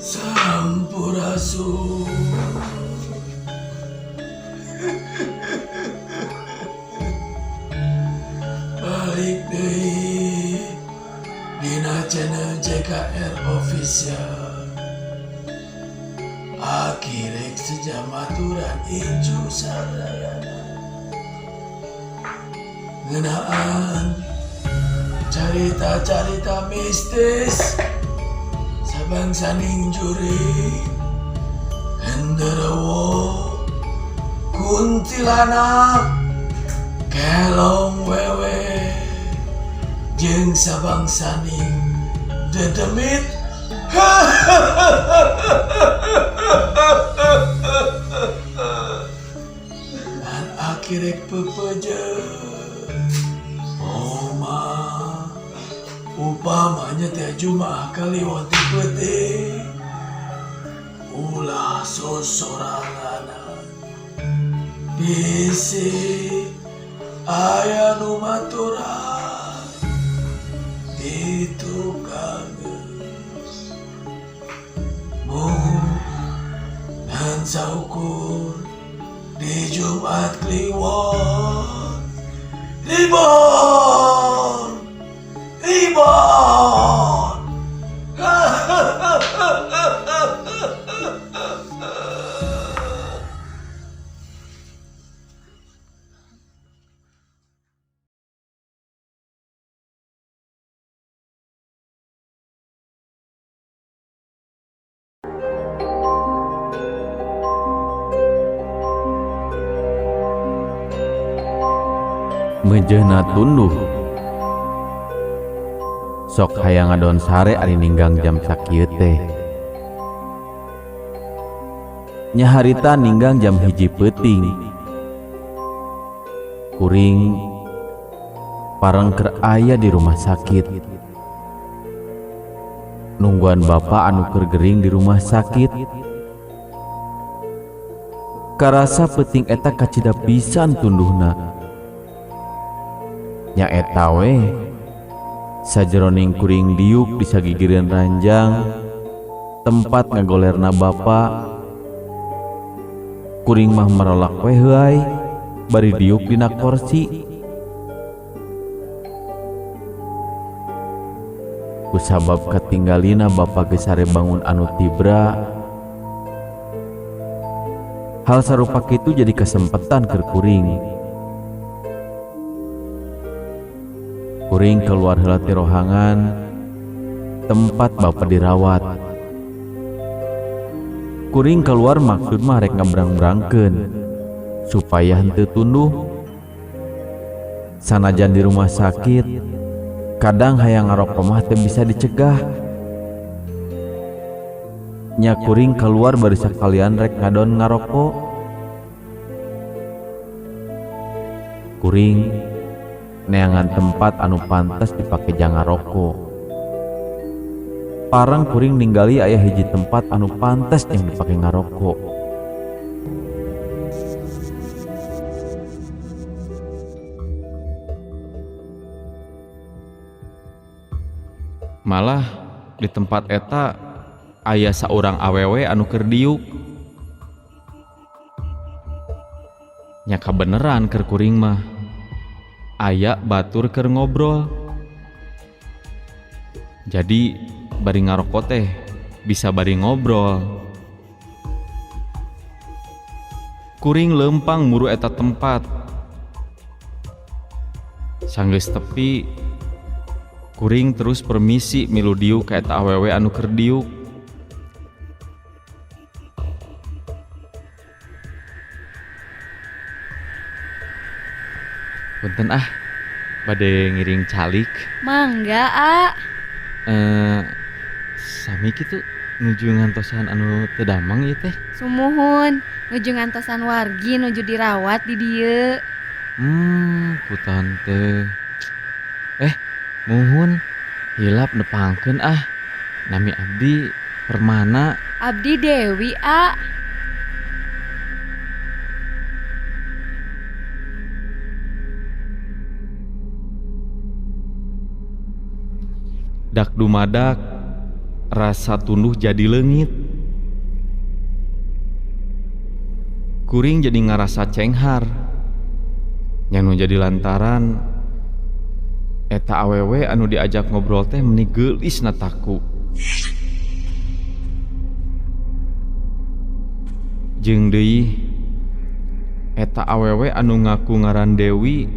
Sampurasun. Balik deui dina channel JKR Official. Akhirnya sejamaturan Incu sadayana ngeunaan carita-carita mistis sabangsa ningjuri genderuwo kuntilanak kelong wewe jeung sabangsa ning dedemit. Dan akhirnya pepejen Oma upamanya teh Jumaah kaliwat di peting ulah sosorangan bisi aya nu maturan di tukang dan saukur di Jumat Kliwon Ribon Mejeuna tunduh sok hayang ngadon sare ari ninggang jam sakieu teh. Nya harita ninggang jam 1 peuting. Kuring pareng keur aya di rumah sakit. Nungguan bapa anu keur gering di rumah sakit. Karasa peuting eta kacida pisan tunduhna. Nya eta we sajeroning kuring diuk di sagigireun ranjang tempat ngagolerna bapa. Kuring mah marolak we heuai bari diuk dina kursi. Kusabab katinggalina bapa geus sare bangun anu tibra. Hal sarupa kitu jadi kesempatan keur kuring. Kuring keluar heula ti rohangan tempat bapa dirawat. Kuring keluar maksud mah rek ngabrang-brangkeun supaya henteu tunduh. Sanajan di rumah sakit kadang hayang ngaroko mah teu bisa dicegah. Nya kuring keluar bari sakalian rek ngadon ngaroko. Kuring neangan tempat anu pantas dipake jang ngaroko. Parang kuring ninggali aya hiji tempat anu pantas yang dipake ngaroko. Malah di tempat eta aya saurang awewe anu keur diuk. Nya kabeneran keur kuring mah aya batur keur ngobrol. Jadi bari ngaroko teh bisa bari ngobrol. Kuring lempang muru eta tempat. Sanggeus tepi kuring terus permisi milu diuk ka eta awewe anu keur diuk. Punten bade ngiring calik. Mangga, Sami kitu nuju ngantosan anu teu damang ieu teh. Sumuhun, nuju ngantosan wargi nuju dirawat di dieu. Kutaan teh. Muhun hilap nepangkeun Nami abdi Permana. Abdi Dewi, Dak dumadak rasa tunduh jadi leungit. Kuring jadi ngarasa cenghar. Nyanu jadi lantaran eta awewe anu diajak ngobrol teh meni geulis nataku. Jeung deui eta awewe anu ngaku ngaran Dewi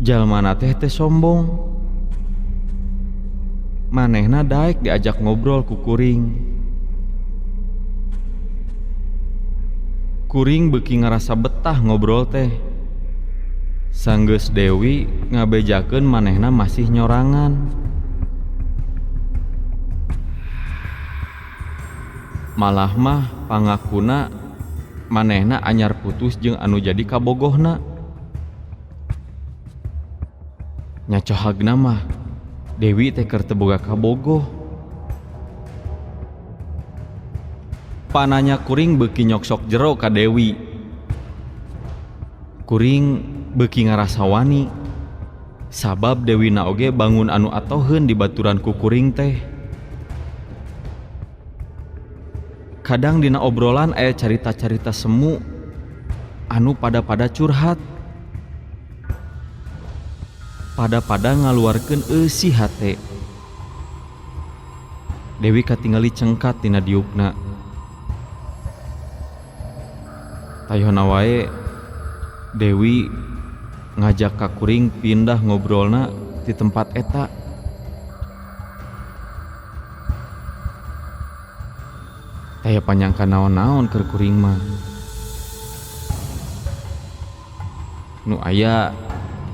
jalmana teh sombong. Manehna daek diajak ngobrol ku kuring. Kuring beuki ngarasa betah ngobrol teh. Sanggeus Dewi ngabejakeun manehna masih nyorangan. Malah mah pangakuna manehna anyar putus jeung anu jadi kabogohna. Nya cohagna mah Dewi teh keur teu boga kabogoh. Pananya kuring beuki nyoksok jero ka Dewi. Kuring beuki ngarasa wani sabab Dewi na oge bangun anu atoheun di baturan ku kuring teh. Kadang dina obrolan aya carita-carita semu anu pada curhat, pada ngaluarkeun eusi hate. Dewi katingali cengkat tina diukna. Tayona wae Dewi ngajak ka kuring pindah ngobrolna di tempat eta. Taya panyangka naon-naon keur kuring mah. Nu aya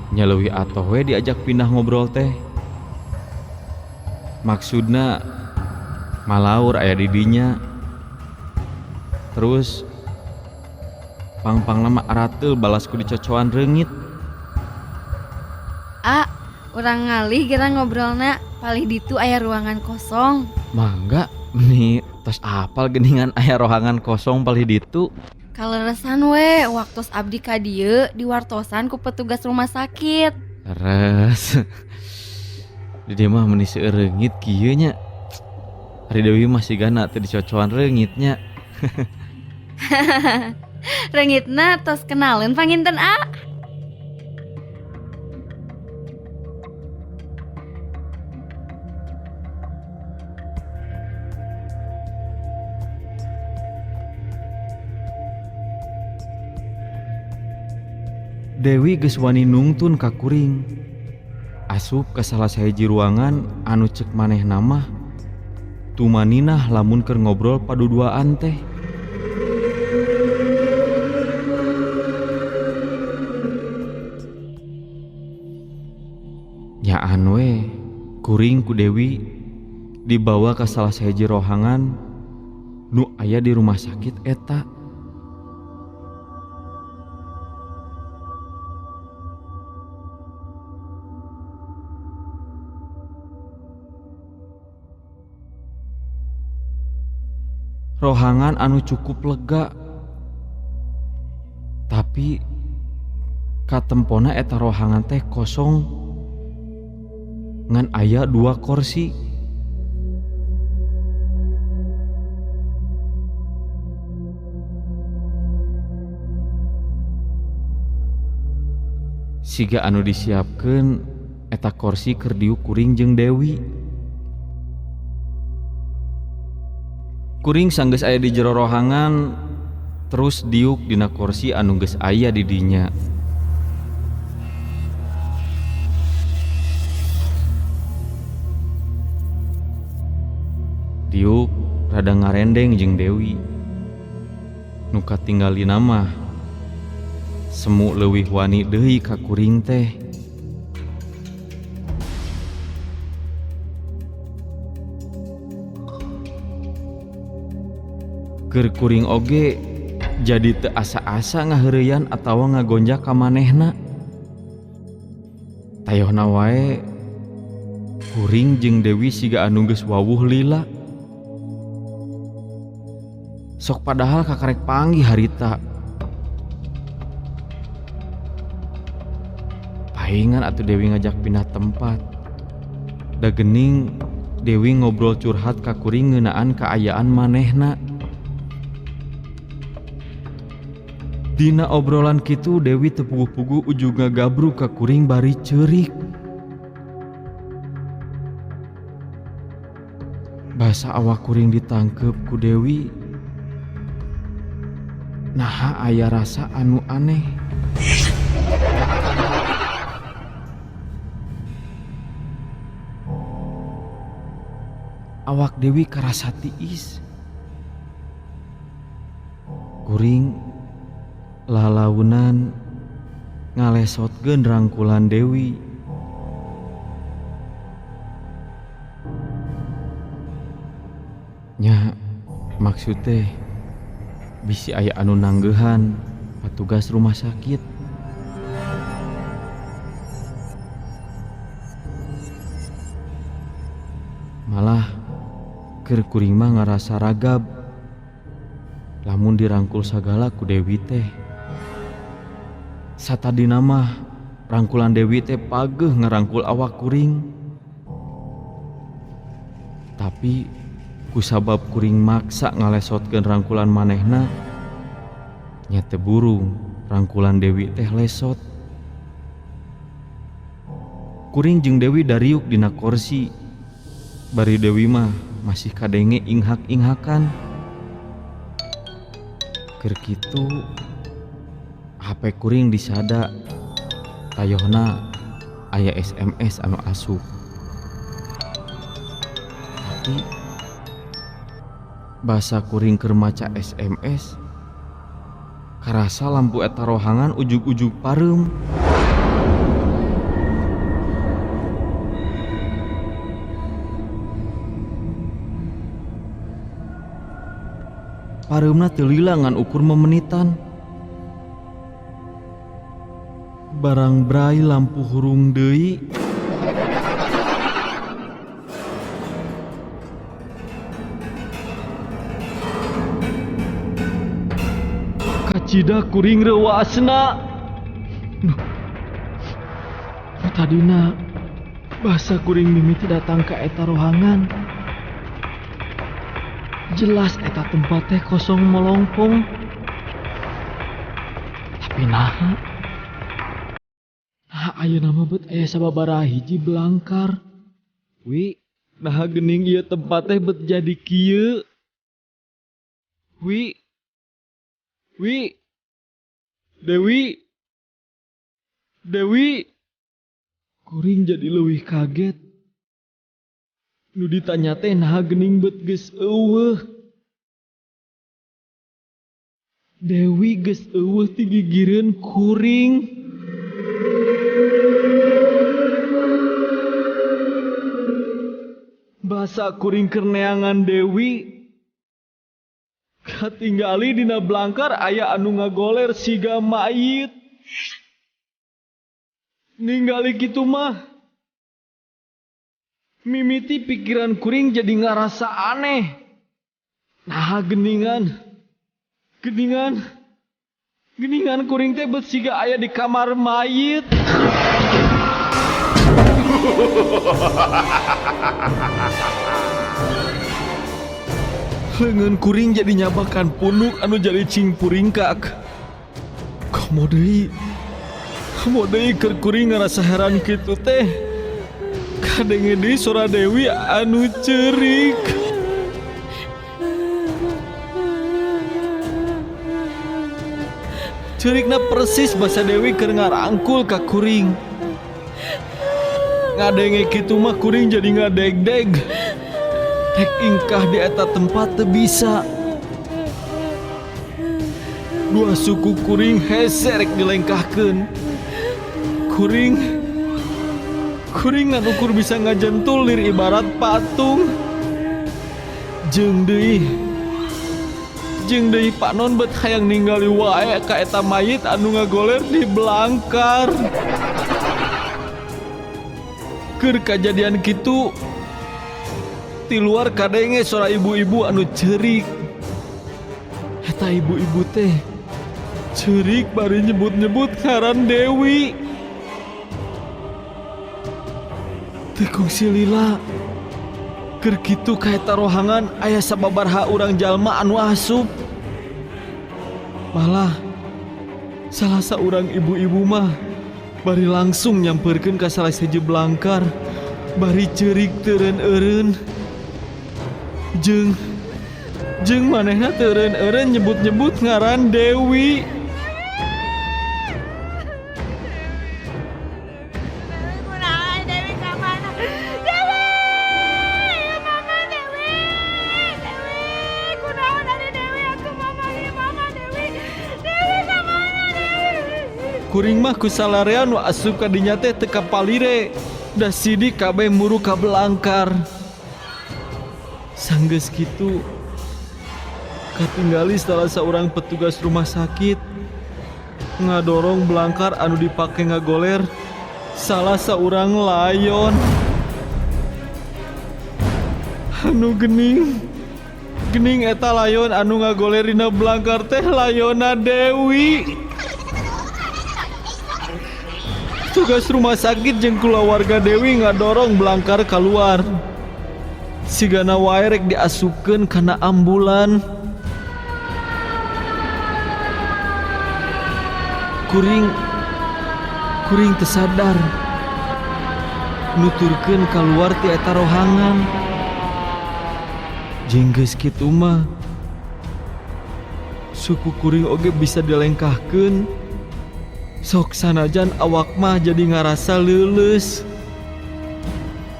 nya leuwih atoh we diajak pindah ngobrol teh. Maksudna malaur aya di dinya. Terus pang-pangna mah arateul balas ku dicocoan reungit. Urang ngalih kira ngobrolna palih ditu aya ruangan kosong. Mangga meni tos apal geningan aya ruangan kosong palih ditu. Kaleresan we waktos abdi ka dieu diwartosan ku petugas rumah sakit. Leres. Di dieu mah meni seueur reungit kieu nya. Ari Dewi masih gana teu dicocoan reungitnya. Reungitna tos kenaleun panginten Dewi geus wani nungtun ka kuring. Asup ka salah sahiji ruangan anu ceuk manehna mah tumaninah lamun keur ngobrol paduduaan teh. Nyaan we kuring ku Dewi dibawa ka salah sahiji rohangan nu aya di rumah sakit eta. Rohangan anu cukup lega. Tapi katempona eta rohangan teh kosong ngan aya 2 kursi. Siga anu disiapkeun eta kursi keur diuk kuring jeung Dewi. Kuring sanggeus aya di jero rohangan terus diuk dina kursi anu geus aya di dinya. Diuk rada ngarendeng jeung Dewi. Nu katinggalina mah semu leuwih wani deui ka kuring teh. Keur kuring oge jadi teu asa-asa ngaheureyan atawa ngagonjak ka manehna. Tayohna wae kuring jeung Dewi siga anu geus wawuh lila. Sok padahal kakarek panggih harita. Paingan atuh Dewi ngajak pindah tempat. Da geuning Dewi ngobrol curhat ka kuring ngeunaan kaayaan manehna. Dina obrolan kitu Dewi tepuguh-puguh ujug ngagabru ka kuring bari ceurik. Basa awak kuring ditangkep ku Dewi. Naha aya rasa anu aneh. Awak Dewi karasa tiis. Kuring lalaunan ngalesotkeun rangkulan Dewi. Nya maksud teh bisi aya anu nanggehan petugas rumah sakit. Malah keur kuring mah ngarasa ragab lamun dirangkul sagala ku Dewi teh. Satadina mah rangkulan Dewi teh pageuh ngarangkul awak kuring. Tapi kusabab kuring maksa ngalesotkeun rangkulan manehna, nya teu burung rangkulan Dewi teh lesot. Kuring jeung Dewi dariuk dina kursi. Bari Dewi mah masih kadenge inghak-inghakan. Keur kitu HP kuring disada tayohna aya SMS anu asup. Tapi basa kuring keur maca SMS karasa lampu eta rohangan ujug-ujug pareum. Pareumna teu lila ngan ukur memenitan. Barang brai lampu hurung deui. Kacida kuring reuasna. Tadina basa kuring mimiti datang ka eta rohangan. Jelas eta tempat teh kosong melongkong. Tapi naha ayeuna mah bet aya sababaraha hiji belangkar. Wi, naha geuning ieu tempat teh bet jadi kieu. Wi. Dewi. Kuring jadi leuwih kaget. Nu ditanya teh naha geuning bet geus eueuh. Dewi geus eueuh ti gigireun kuring. Basa kuring keur neangan Dewi. Katinggali dina belangkar aya anu ngagoler siga mayit. Ningali kitu mah mimiti pikiran kuring jadi ngarasa aneh. Nah geningan kuring teh bet siga aya di kamar mayit. Leungeun kuring jadi nyabakan punduk anu jadi cingpuringkak. Komo deui keur kuring ngarasa heran kitu teh. Kadenge deui suara Dewi anu ceurik. Ceurikna persis basa Dewi keur ngarangkul ka kuring. Ngadenge kitu mah kuring jadi ngadeg-deg. Rek ingkah di eta tempat teu bisa. Dua suku kuring hese rek dilengkahkeun. Kuring ngan ukur bisa ngajentul lir ibarat patung. Jeung deui Pak Non bet hayang ningali wae ka eta mayit anu ngagoler di belangkar. Keur kajadian kitu ti luar kadenge suara ibu-ibu anu ceurik. Eta ibu-ibu teh ceurik bari nyebut-nyebut ngaran Dewi. Teu kungsi lila Keur kitu kaeta rohangan aya sababarha urang jalma anu asup. Malah salah saurang ibu-ibu mah bari langsung nyamperkeun ka salah hiji belangkar, bari ceurik teureun eureun. Jeung manehna teureun eureun nyebut-nyebut ngaran Dewi. Kuring mah kusalarean nu asup ka dinya teh teu kapalire, da sidik kabeh muru ka belangkar. Sanggeus kitu katinggali salah seorang petugas rumah sakit ngadorong belangkar anu dipake ngagoler salah seorang layon anu gening eta layon anu ngagolerina belangkar teh layona Dewi. Tugas rumah sakit jeung kulawarga Dewi ngadorong belangkar keluar. Sigana wae rek diasupkeun kana ambulan. Kuring teu sadar nuturkeun kaluar ti eta rohangan. Jeung geus kitu mah suku kuring oge bisa dilengkahkeun. Sok sanajan awak mah jadi ngarasa leuleus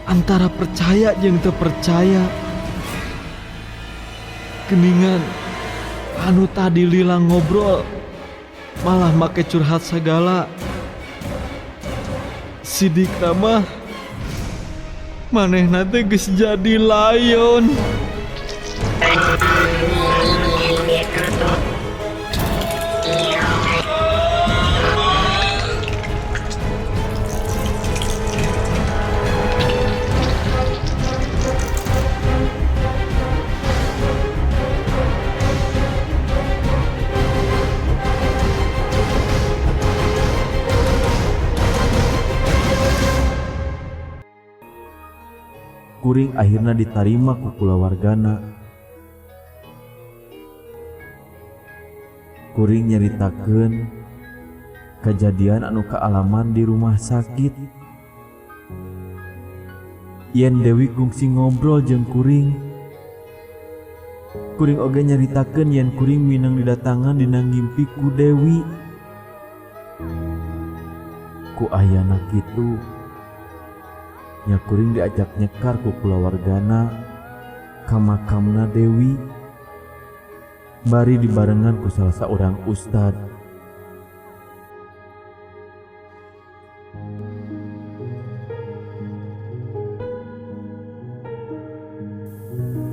antara percaya jeung teu percaya. Geningan anu tadi lila ngobrol malah make curhat sagala. Sidik mah manehna teh geus jadi layon. Kuring akhirna ditarima ku kulawargana. Kuring nyaritakeun kejadian anu kaalaman di rumah sakit. Yen Dewi kungsi ngobrol jeung kuring. Kuring oge nyaritakeun yen kuring minang didatangan dina ngimpi ku Dewi. Ku ayana kitu nya kuring diajak nyekar ku kulawargana ka makamna Dewi, bari dibarengan ku salah seorang ustad.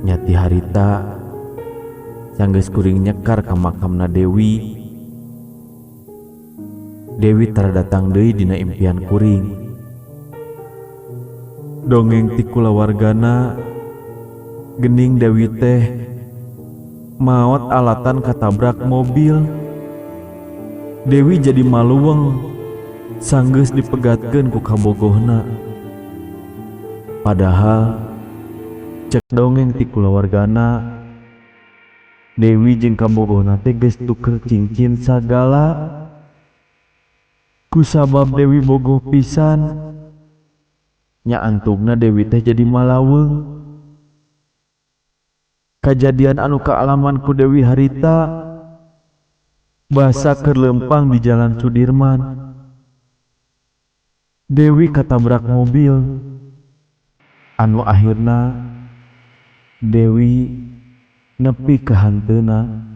Nyati harita sanggeus kuring nyekar ka makamna Dewi, Dewi tara datang deui dina impian kuring. Dongeng ti kulawargana gening Dewi teh maot alatan katabrak mobil. Dewi jadi maluweng sanggeus dipegatkeun ku kabogohna. Padahal cek dongeng ti kulawargana Dewi jeung kabogohna teh geus tuker cincin sagala. Kusabab Dewi bogoh pisan nya antugna Dewi teh jadi malaweung. Kajadian anu kaalaman ku Dewi harita basa keur lempang di Jalan Sudirman. Dewi katabrak mobil anu akhirna Dewi nepi ka hanteuna.